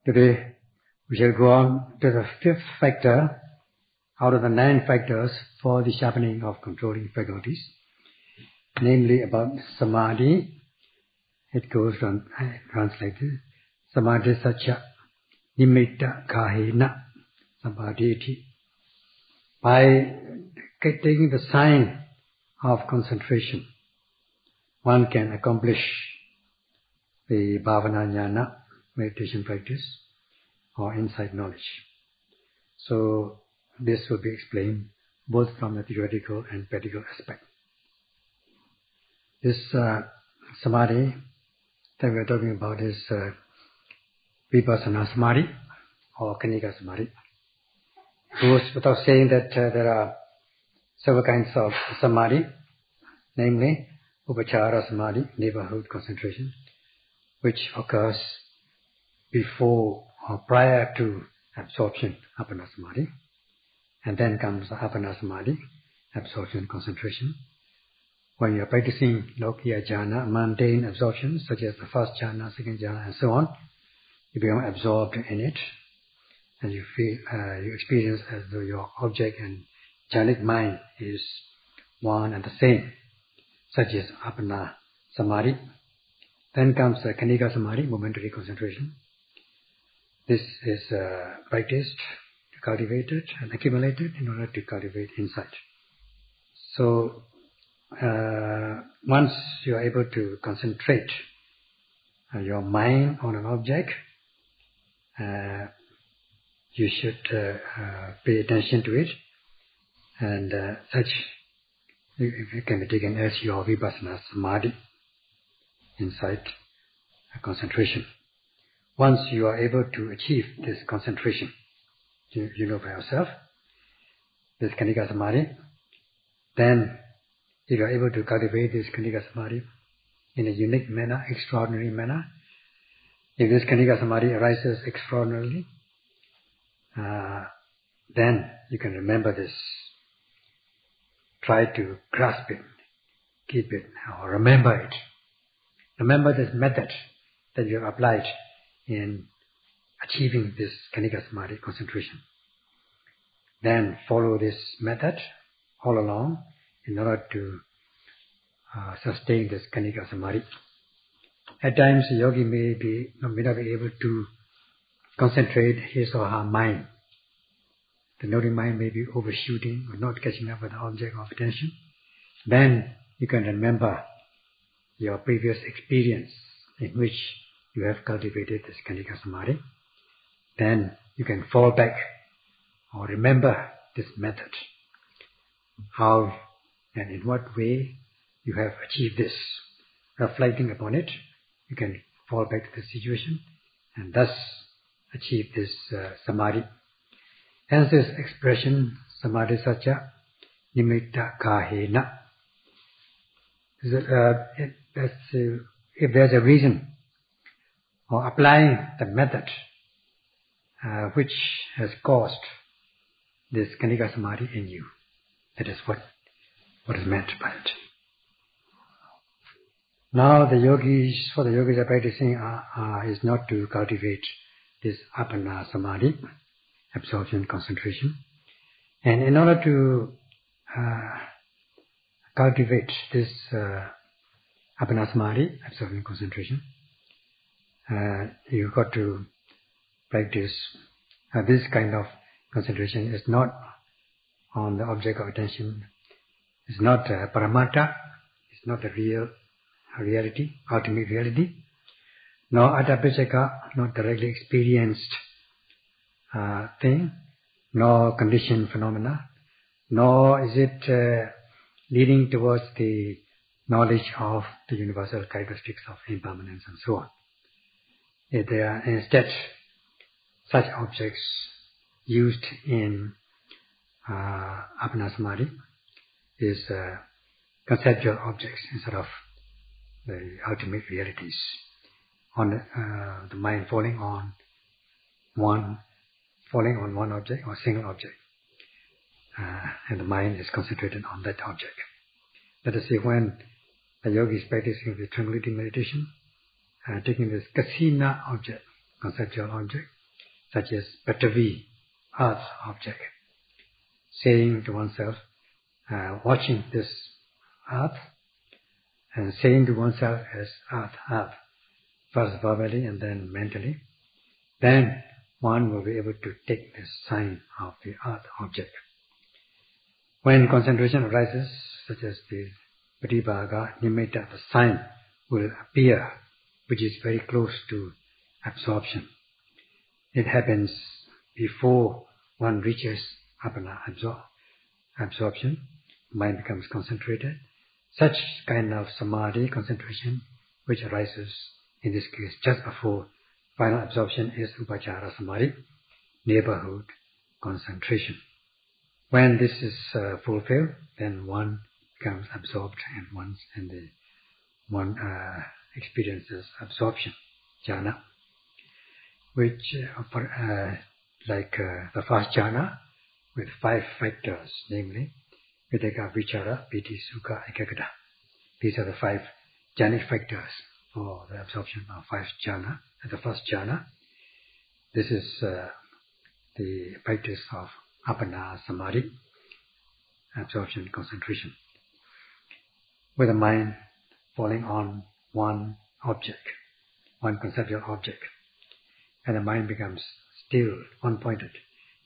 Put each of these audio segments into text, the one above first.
Today we shall go on to the fifth factor out of the 9 factors for the sharpening of controlling faculties, namely about samadhi. It runs like this: samadhi sacha nimitta kahena samadhi. By taking the sign of concentration, one can accomplish the bhavana jnana, meditation practice, or insight knowledge. So this will be explained both from the theoretical and practical aspect. This samadhi that we are talking about is Vipassana samadhi or Khanika samadhi. It goes without saying that there are several kinds of samadhi, namely upachara samadhi, neighborhood concentration, which occurs before or prior to absorption, apana samadhi. And then comes apana samadhi, absorption concentration. When you are practicing lokiya jhana, mundane absorptions, such as the first jhana, second jhana, and so on, you become absorbed in it, and you feel, you experience as though your object and jhanic mind is one and the same, such as apana samadhi. Then comes the Khanika samadhi, momentary concentration. This is practiced, cultivated, and accumulated in order to cultivate insight. So, once you are able to concentrate your mind on an object, you should pay attention to it, and such it can be taken as your Vipassana samadhi, insight, concentration. Once you are able to achieve this concentration, you know by yourself, this Khanika samadhi, then if you are able to cultivate this Khanika samadhi in a unique manner, extraordinary manner, if this Khanika samadhi arises extraordinarily, then you can remember this. Try to grasp it, keep it, or remember it. Remember this method that you have applied in achieving this Khanika samadhi concentration. Then follow this method all along in order to sustain this Khanika samadhi. At times the yogi may not be able to concentrate his or her mind. The noting mind may be overshooting or not catching up with the object of attention. Then you can remember your previous experience in which you have cultivated this Khanika samadhi. Then you can fall back or remember this method, how and in what way you have achieved this. Reflecting upon it, you can fall back to the situation and thus achieve this samadhi. Hence this expression, samadhi sacha nimitta kahena. If there's a reason or applying the method which has caused this Khanika samadhi in you, that is what is meant by it. Now the yogis are practicing is not to cultivate this apana samadhi, absorption, concentration. And in order to cultivate this apana samadhi, absorption, concentration, you've got to practice this kind of concentration. Is not on the object of attention. It's not paramatta. It's not a real reality, ultimate reality. Nor atapicaka, not directly experienced thing, nor conditioned phenomena, nor is it leading towards the knowledge of the universal characteristics of impermanence and so on. They are instead such objects used in apana samadhi is conceptual objects instead of the ultimate realities. On the mind falling on one object or single object, and the mind is concentrated on that object. Let us say when the yogi is practicing the tranquility meditation, taking this kasina object, conceptual object, such as Prithvi, earth object. Saying to oneself, watching this earth, and saying to oneself as earth, first verbally and then mentally, then one will be able to take the sign of the earth object. When concentration arises, such as the Pratibhaga, Nimitta, the sign will appear, which is very close to absorption. It happens before one reaches Apana, absorption. Mind becomes concentrated. Such kind of samadhi, concentration, which arises in this case just before final absorption, is upachara samadhi, neighborhood concentration. When this is fulfilled, then one becomes absorbed and one experiences absorption, jhana, which like the first jhana with 5 factors, namely Videka, Vichara, Piti, Sukha, Ekagata. These are the 5 jhanic factors for the absorption of 5 jhana. The first jhana, this is the practice of Apana Samadhi, absorption, concentration, with the mind falling on one object, one conceptual object, and the mind becomes still, one-pointed,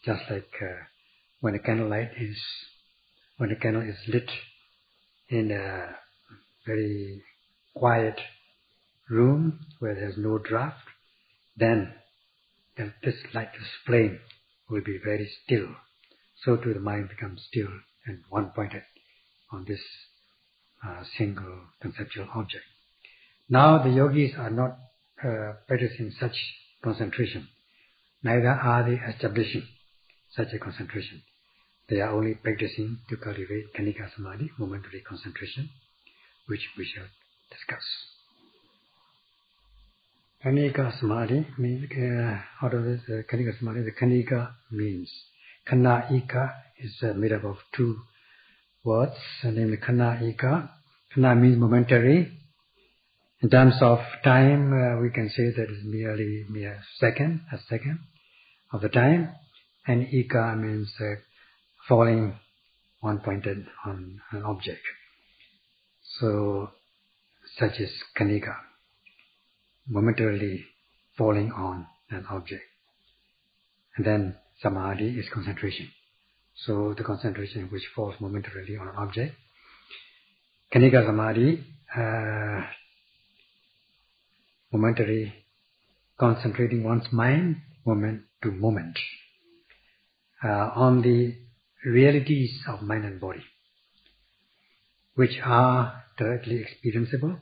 just like when a candle is lit in a very quiet room where there is no draft, then this light, this flame, will be very still. So too the mind becomes still and one-pointed on this single conceptual object. Now the yogis are not practicing such concentration. Neither are they establishing such a concentration. They are only practicing to cultivate Khanika Samadhi, momentary concentration, which we shall discuss. Khanika Samadhi means, out of this Khanika Samadhi, the Khanika means, Khana-ika is made up of 2 words, namely Khana-ika. Khana means momentary. In terms of time, we can say that it's mere a second of the time, and ika means falling one-pointed on an object. So, such is Khanika, momentarily falling on an object. And then Samadhi is concentration. So, the concentration which falls momentarily on an object. Khanika Samadhi, momentary concentrating one's mind, moment to moment, on the realities of mind and body, which are directly experienceable,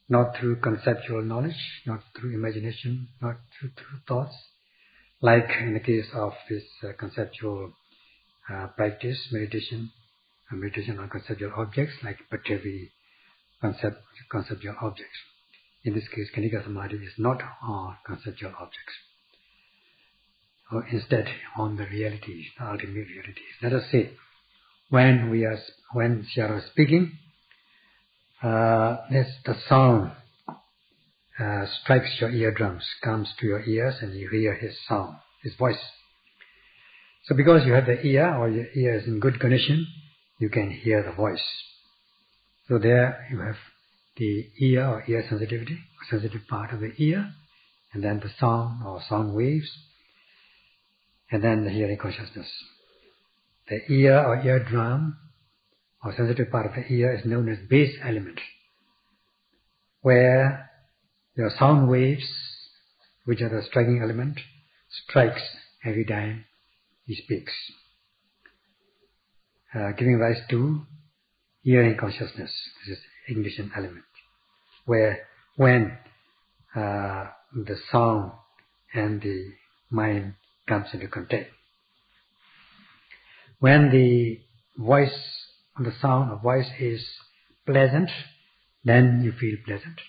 not through conceptual knowledge, not through imagination, not through thoughts, like in the case of this conceptual practice, meditation on conceptual objects, like Prithvi, conceptual objects. In this case, Khanika Samadhi is not on conceptual objects, or instead on the realities, the ultimate realities. Let us say, when Sayadaw is speaking, the sound strikes your eardrums, comes to your ears, and you hear his sound, his voice. So because you have the ear, or your ear is in good condition, you can hear the voice. So there you have the ear or ear sensitivity, or sensitive part of the ear, and then the sound or sound waves, and then the hearing consciousness. The ear or eardrum or sensitive part of the ear is known as base element, where your sound waves, which are the striking element, strikes every time he speaks, giving rise to hearing consciousness. This is ignition element, where when the sound and the mind comes into contact, when the voice, the sound of voice is pleasant, then you feel pleasant.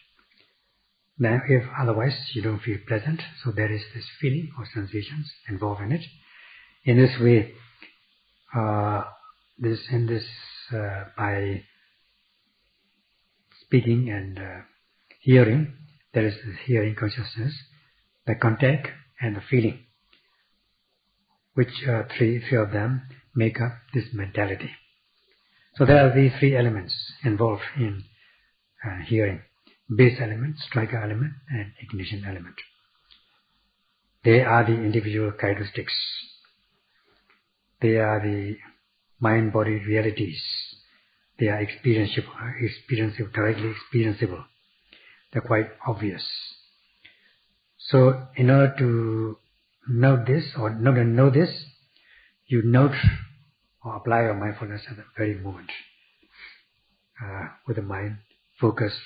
Now, if otherwise you don't feel pleasant, so there is this feeling or sensations involved in it. In this way, by speaking and hearing, there is this hearing consciousness, the contact and the feeling. which three of them make up this mentality. So there are these three elements involved in hearing: base element, striker element, and ignition element. They are the individual characteristics. They are the mind-body realities. They are experienceable, directly experienceable. They're quite obvious. So in order to know this, you note or apply your mindfulness at the very moment, with the mind focused,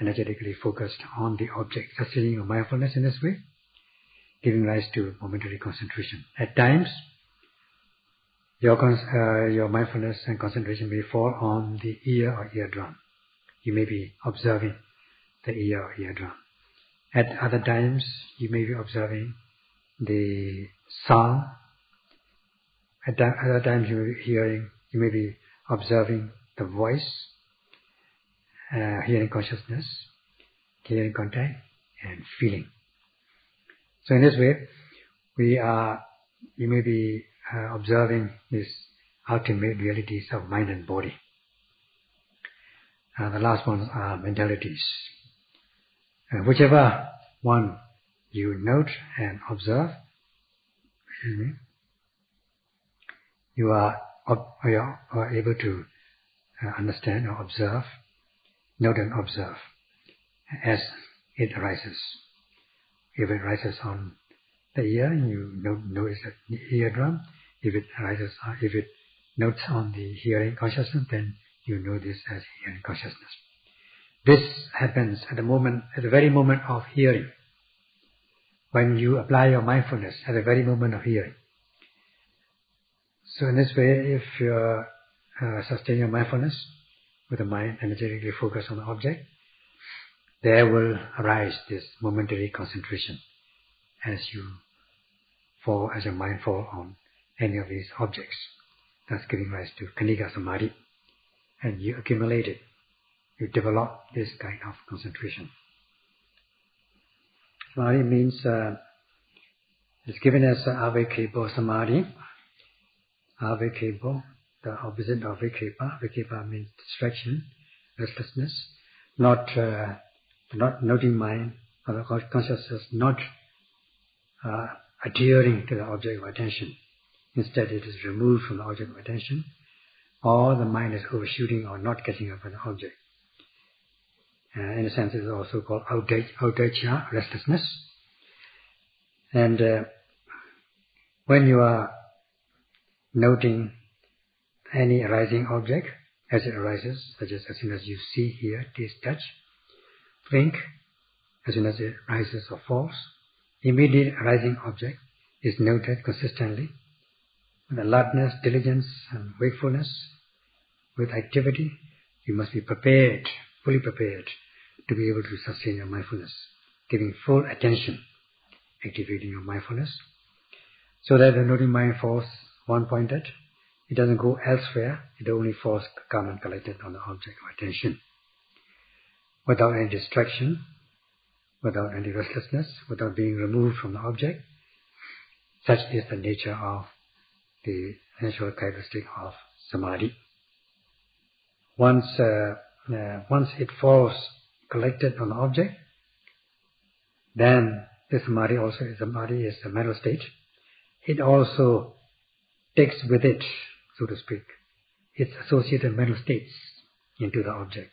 energetically focused on the object, sustaining your mindfulness in this way, giving rise to momentary concentration. At times, your mindfulness and concentration may fall on the ear or eardrum. You may be observing the ear or eardrum. At other times, you may be observing the sound. At other times, you may be observing the voice, hearing consciousness, hearing contact, and feeling. So in this way, you may be observing these ultimate realities of mind and body. The last ones are mentalities. Whichever one you note and observe, you are able to understand or observe, note and observe as it arises. If it arises on the ear, you notice the eardrum. If it notes on the hearing consciousness, then you know this as hearing consciousness. This happens at the very moment of hearing. When you apply your mindfulness at the very moment of hearing. So in this way, if you sustain your mindfulness with the mind energetically focused on the object, there will arise this momentary concentration as your mind falls on any of these objects, thus giving rise to Khanika Samadhi. And you accumulate it. You develop this kind of concentration. Samadhi means, it's given as avekkhapa Samadhi. Avekkhapa, the opposite of vikkhapa. Vikkhapa means distraction, restlessness, not noting mind, or consciousness, not adhering to the object of attention. Instead, it is removed from the object of attention, or the mind is overshooting or not catching up with the object. In a sense, it is also called audaicha, restlessness. And when you are noting any arising object as it arises, such as soon as you see, hear, taste, touch, think, as soon as it rises or falls, immediate arising object is noted consistently with alertness, diligence, and wakefulness. With activity, you must be prepared, fully prepared, to be able to sustain your mindfulness, giving full attention, activating your mindfulness, so that the noting mind falls one-pointed. It doesn't go elsewhere. It only falls calm and collected on the object of attention, without any distraction, without any restlessness, without being removed from the object. Such is the nature of the essential characteristic of Samadhi. Once it falls collected on the object, then the Samadhi is a mental state. It also takes with it, so to speak, its associated mental states into the object.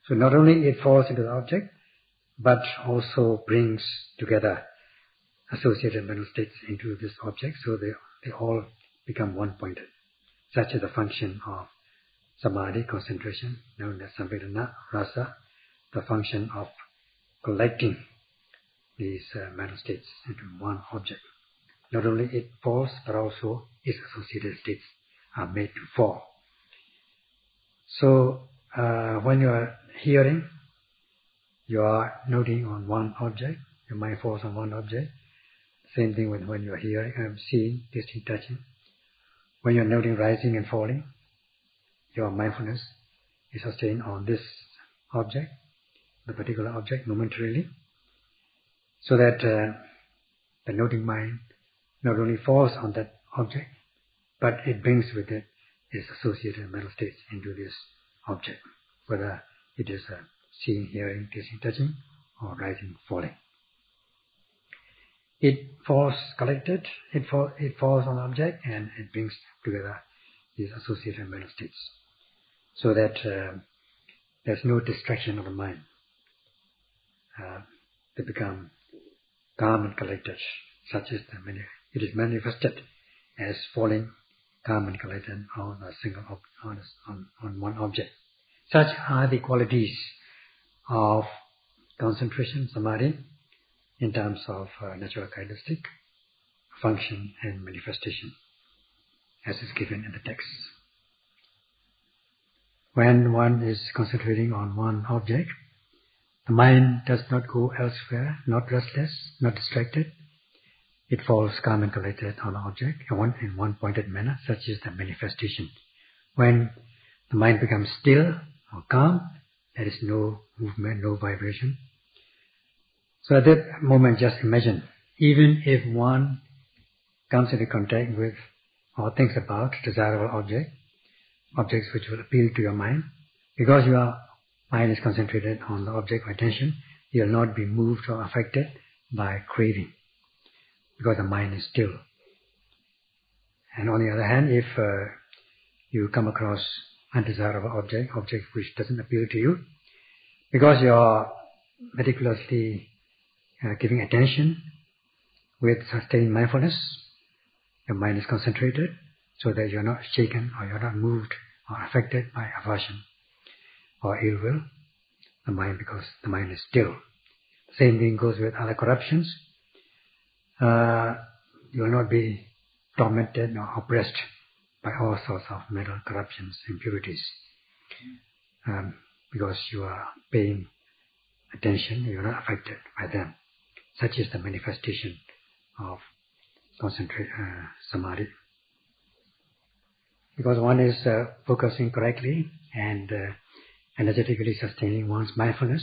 So not only it falls into the object, but also brings together associated mental states into this object, so they all become one-pointed. Such is the function of Samadhi, concentration, known as Samvedana Rasa, the function of collecting these mental states into one object. Not only it falls, but also its associated states are made to fall. So when you are hearing, you are noting on one object, your mind falls on one object. Same thing when you are hearing, seeing, tasting, touching. When you are noting rising and falling, your mindfulness is sustained on this object, the particular object, momentarily, so that the noting mind not only falls on that object, but it brings with it its associated mental states into this object, whether it is seeing, hearing, tasting, touching, or rising, falling. It falls collected, it falls on the object, and it brings together these associated mental states, so that there's no distraction of the mind. They become calm and collected, such as it is manifested as falling, calm and collected on a single on one object. Such are the qualities of concentration, samadhi, in terms of natural characteristic, function, and manifestation, as is given in the text. When one is concentrating on one object, the mind does not go elsewhere, not restless, not distracted. It falls calm and collected on the object in one pointed manner, such is the manifestation. When the mind becomes still or calm, there is no movement, no vibration. So at that moment, just imagine, even if one comes into contact with or thinks about desirable objects which will appeal to your mind, because your mind is concentrated on the object of attention, you will not be moved or affected by craving, because the mind is still. And on the other hand, if you come across undesirable object which doesn't appeal to you, because you are meticulously giving attention with sustained mindfulness, your mind is concentrated so that you're not shaken or you're not moved or affected by aversion or ill will, because the mind is still. The same thing goes with other corruptions. You will not be tormented or oppressed by all sorts of mental corruptions, impurities, because you are paying attention, you are not affected by them. Such is the manifestation of samadhi. Because one is focusing correctly and energetically sustaining one's mindfulness,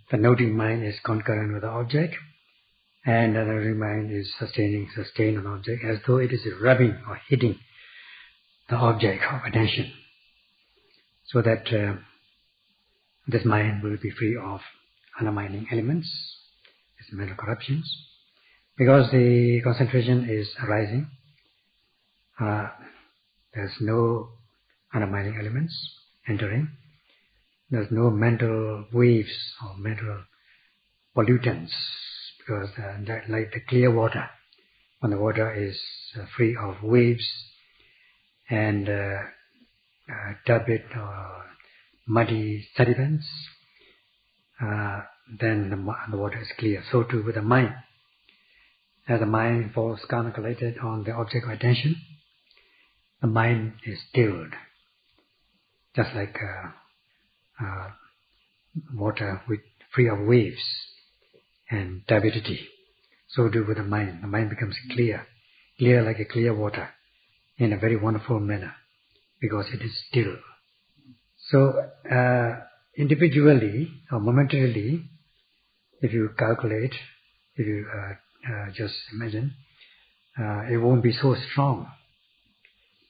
the noting mind is concurrent with the object, and the noting mind is sustained on the object as though it is rubbing or hitting the object of attention, so that this mind will be free of undermining elements, its mental corruptions. Because the concentration is arising, there's no undermining elements entering. There's no mental waves or mental pollutants, because like the clear water, when the water is free of waves and turbid or muddy sediments, then the water is clear. So too with the mind. As the mind falls calm and collected on the object of attention, the mind is stilled, just like water free of waves and turbidity. So too with the mind. The mind becomes clear like a clear water, in a very wonderful manner, because it is still. So individually or momentarily, if you calculate, if you just imagine, it won't be so strong.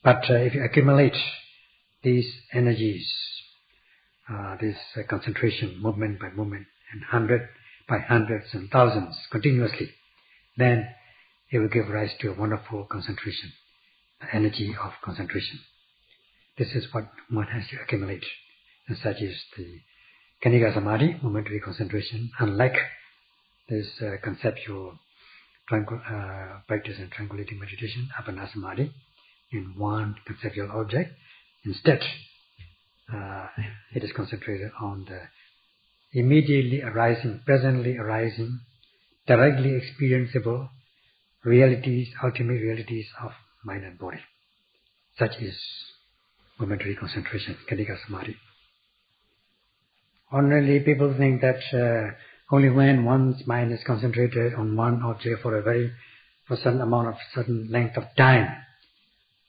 But if you accumulate these energies, this concentration, moment by moment, and hundred by hundreds and thousands continuously, then it will give rise to a wonderful concentration, the energy of concentration. This is what one has to accumulate, and such is the Khanika Samadhi, momentary concentration, unlike this conceptual practice and tranquility meditation, Apana Samadhi, in one conceptual object. Instead, it is concentrated on the immediately arising, presently arising, directly experienceable realities, ultimate realities of mind and body. Such is momentary concentration, Khanika Samadhi. Ordinarily, people think that only when one's mind is concentrated on one object for a certain length of time,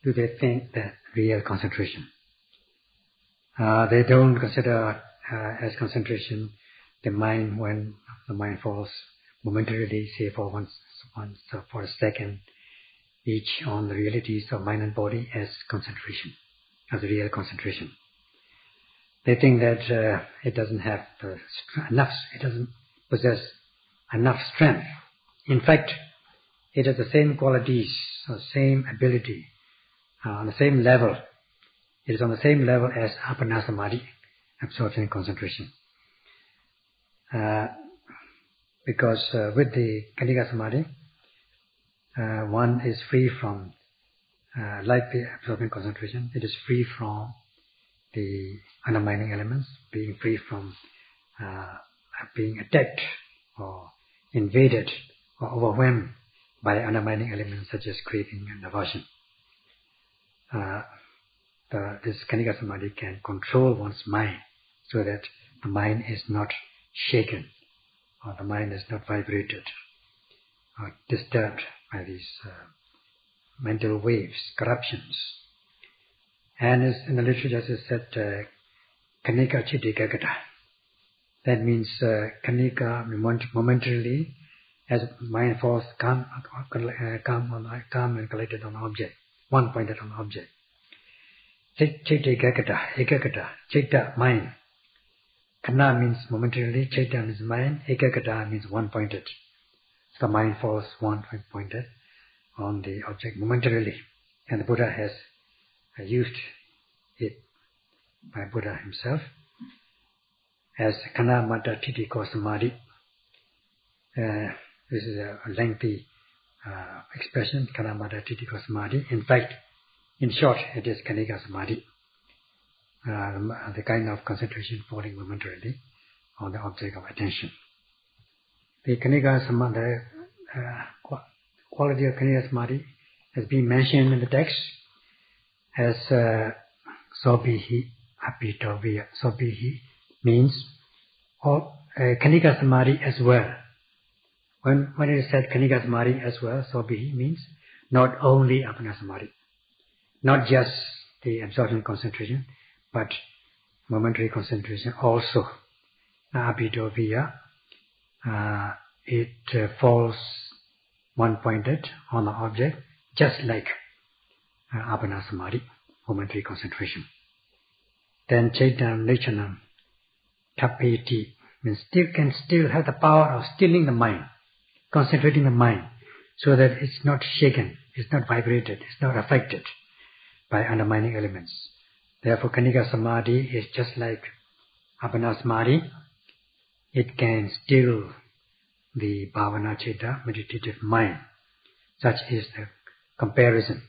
do they think that real concentration. They don't consider as concentration the mind when the mind falls momentarily, say for a second, each on the realities of mind and body as concentration, as real concentration. They think that it doesn't have it doesn't possess enough strength. In fact, it has the same qualities, or same ability, on the same level. It is on the same level as Anapana Samadhi, absorption and concentration. Because with the Khanika Samadhi, one is free from, like the absorption concentration, it is free from the undermining elements, being free from being attacked or invaded or overwhelmed by undermining elements such as craving and aversion. This Khanika Samadhi can control one's mind so that the mind is not shaken or the mind is not vibrated or disturbed by these mental waves, corruptions. And as in the literature it said, Khanika Chitikakata. That means Khanika, momentarily, as mind falls calm and collected on the object, one pointed on the object. Chitikakata, Ekakata, Chitta, mind. Khana means momentarily, Chitta means mind, Ekakata means one pointed. So the mind falls one pointed on the object momentarily. And the Buddha has used it by Buddha himself as Khana Mata Titiko Samadhi. This is a lengthy expression, Khana Mata Titiko Samadhi. In fact, in short, it is Khanika Samadhi, the kind of concentration falling momentarily on the object of attention. The Khanika Samadhi, quality of Khanika Samadhi has been mentioned in the text as Sobihi Apitoviya. Sobihi means Khanika Samadhi as well. When it is said Khanika Samadhi as well, Sobihi means not only Apana Samadhi, not just the absorption concentration, but momentary concentration also. Apitoviya, it falls one-pointed on the object, just like Apana Samadhi, momentary concentration. Then Chaitanam Lechanam Tapeti means can still have the power of stilling the mind, concentrating the mind, so that it's not shaken, it's not vibrated, it's not affected by undermining elements. Therefore, Khanika Samadhi is just like Apana Samadhi. It can still the Bhavana Chitta, meditative mind. Such is the comparison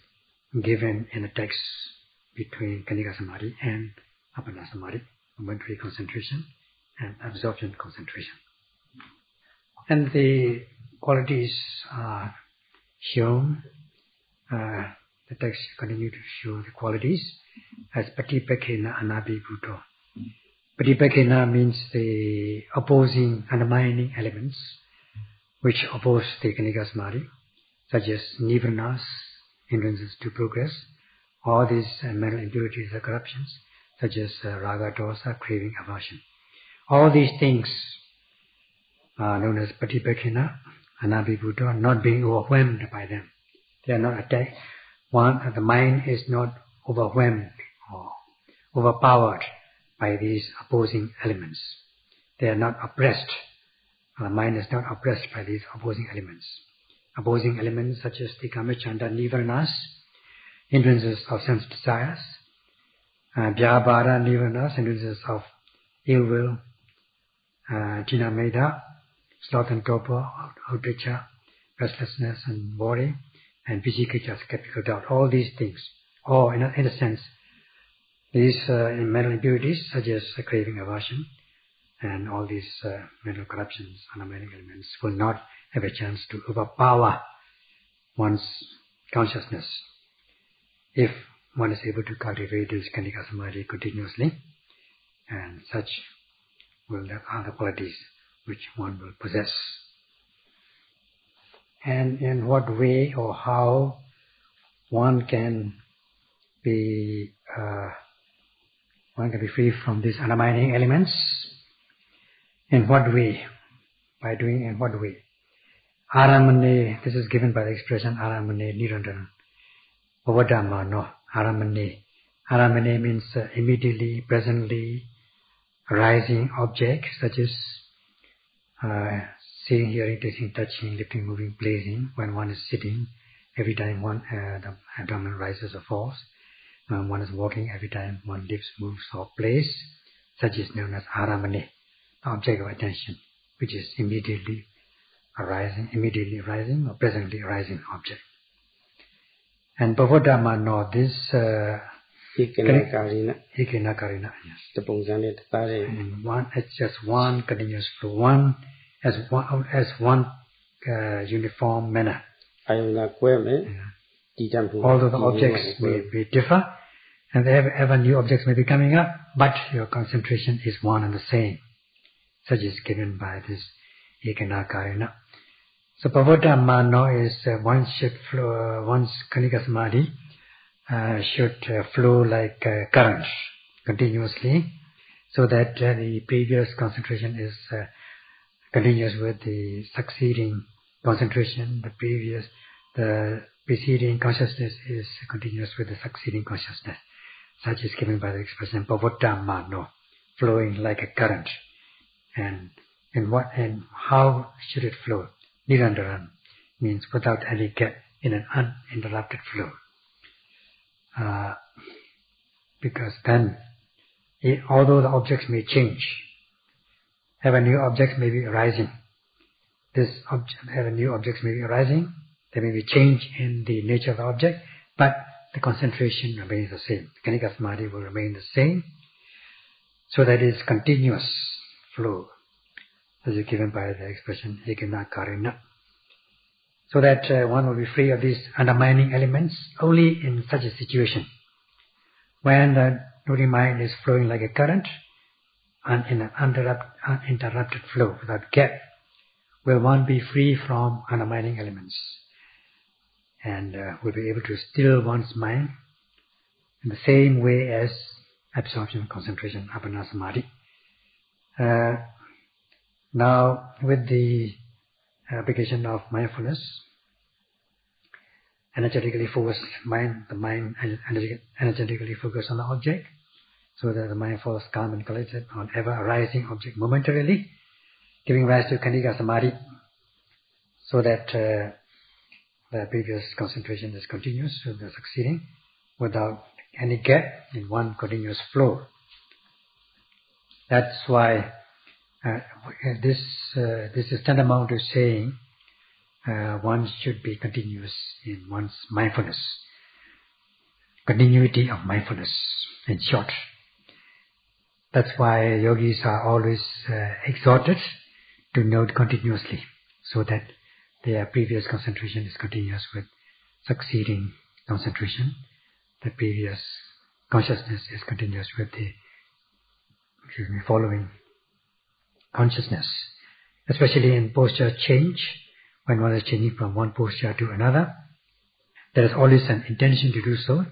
given in the text between Khanika Samadhi and Apana Samadhi, momentary concentration and absorption concentration. And the qualities are shown. The text continues to show the qualities as Patipakena Anabhibhuto. Patipakena means the opposing, undermining elements which oppose the Khanika Samadhi, such as nivranas, hindrances to progress, all these mental impurities or corruptions, such as raga, dosa, craving, aversion. All these things are known as Patipakena Anabhibhuto, not being overwhelmed by them. They are not attacked. The mind is not overwhelmed or overpowered by these opposing elements. They are not oppressed. The mind is not oppressed by these opposing elements. Opposing elements such as the kamachanda nivranas, hindrances of sense desires, vyabhara nivranas, hindrances of ill will, jinameda, sloth and torpor, uddhacca, restlessness and worry, and vicikicca, skeptical doubt. All these things, or in a sense, these mental impurities such as craving, aversion, and all these mental corruptions, undermining elements, will not have a chance to overpower one's consciousness if one is able to cultivate this Khanika Samadhi continuously, and such are the qualities which one will possess. And in what way or how one can be free from these undermining elements? In what way? By doing in what way? Aramane, this is given by the expression Aramane Nirantaran. Bhavadhamma, no. Aramane. Aramane means immediately, presently arising objects such as seeing, hearing, tasting, touching, lifting, moving, placing. When one is sitting, every time the abdomen rises or falls. When one is walking, every time one lifts, moves or plays. Such is known as Aramane, the object of attention, which is immediately arising or presently arising object. And Bhavadhamma, no, this Ekena Karina, yes. And one, it's just one continuous flow, one uniform manner. Yeah. Although the objects may differ, and ever new objects may be coming up, but your concentration is one and the same. Such is given by this Ekena Karina. So Bhavadhamma no is one should flow, one's Kanika Samadhi should flow like current continuously, so that the previous concentration is continuous with the succeeding concentration. The preceding consciousness is continuous with the succeeding consciousness. Such is given by the expression Bhavadhamma no, flowing like a current. And how should it flow? Nirantaran means without any gap, in an uninterrupted flow. Because then, although the objects may change, ever new objects may be arising. Ever new objects may be arising. There may be change in the nature of the object, but the concentration remains the same. The Kanika Samadhi will remain the same, so that it is continuous flow. This is given by the expression Ekena Karina. So that one will be free of these undermining elements only in such a situation. When the Nuri mind is flowing like a current, and in an uninterrupted flow, without gap, will one be free from undermining elements. And will be able to still one's mind in the same way as absorption, concentration, Anapana Samadhi. Now, with the application of mindfulness, energetically focused mind, the mind energetically focused on the object, so that the mind falls calm and collected on ever arising object momentarily, giving rise to Kanika Samadhi, so that the previous concentration is continuous with the succeeding, without any gap in one continuous flow. That's why this is tantamount to saying one should be continuous in one's mindfulness. Continuity of mindfulness, in short. That's why yogis are always exhorted to note continuously, so that their previous concentration is continuous with succeeding concentration. The previous consciousness is continuous with the following consciousness. Especially in posture change, when one is changing from one posture to another, there is always an intention to do so.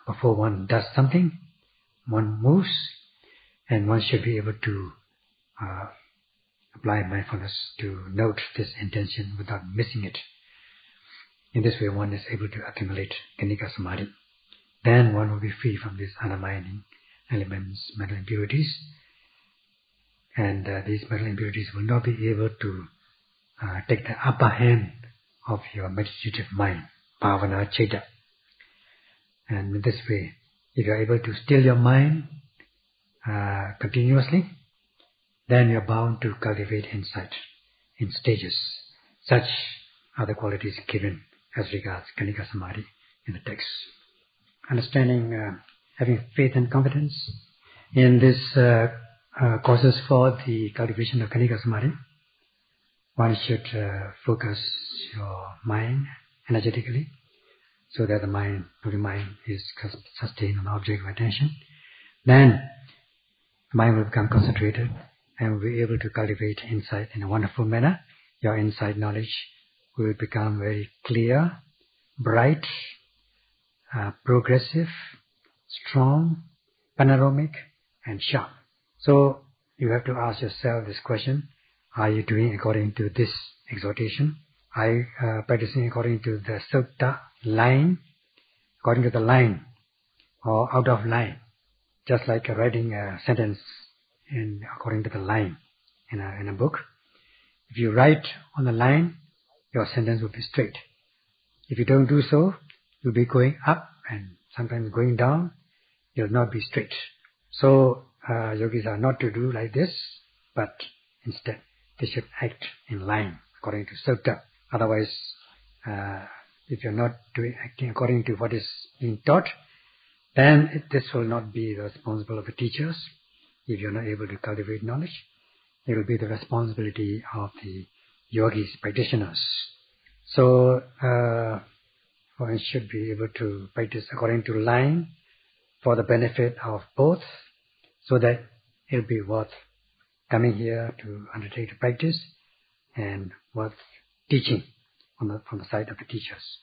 Before one does something, one moves, and one should be able to apply mindfulness to note this intention without missing it. In this way, one is able to accumulate Kanika Samadhi. Then one will be free from these undermining elements, mental impurities. And these mental impurities will not be able to take the upper hand of your meditative mind, bhavana cheta. And in this way, if you are able to still your mind continuously, then you are bound to cultivate insight in stages. Such are the qualities given as regards Kanika Samadhi in the text. Understanding, having faith and confidence in this causes for the cultivation of Kanika Samadhi, one should focus your mind energetically, so that the mind is sustained on the object of attention. Then the mind will become concentrated and will be able to cultivate insight in a wonderful manner. Your insight knowledge will become very clear, bright, progressive, strong, panoramic, and sharp. So you have to ask yourself this question: are you doing according to this exhortation. I practicing according to the sutta line, according to the line, or out of line, just like writing a sentence according to the line in a book. If you write on the line, your sentence will be straight. If you don't do so, you'll be going up and sometimes going down. You'll not be straight. So yogis are not to do like this, but instead they should act in line according to sutta. Otherwise, if you're not acting according to what is being taught, then this will not be the responsibility of the teachers. If you're not able to cultivate knowledge, it will be the responsibility of the yogis, practitioners. So one should be able to practice according to line for the benefit of both, so that it will be worth coming here to undertake the practice and worth teaching from the side of the teachers.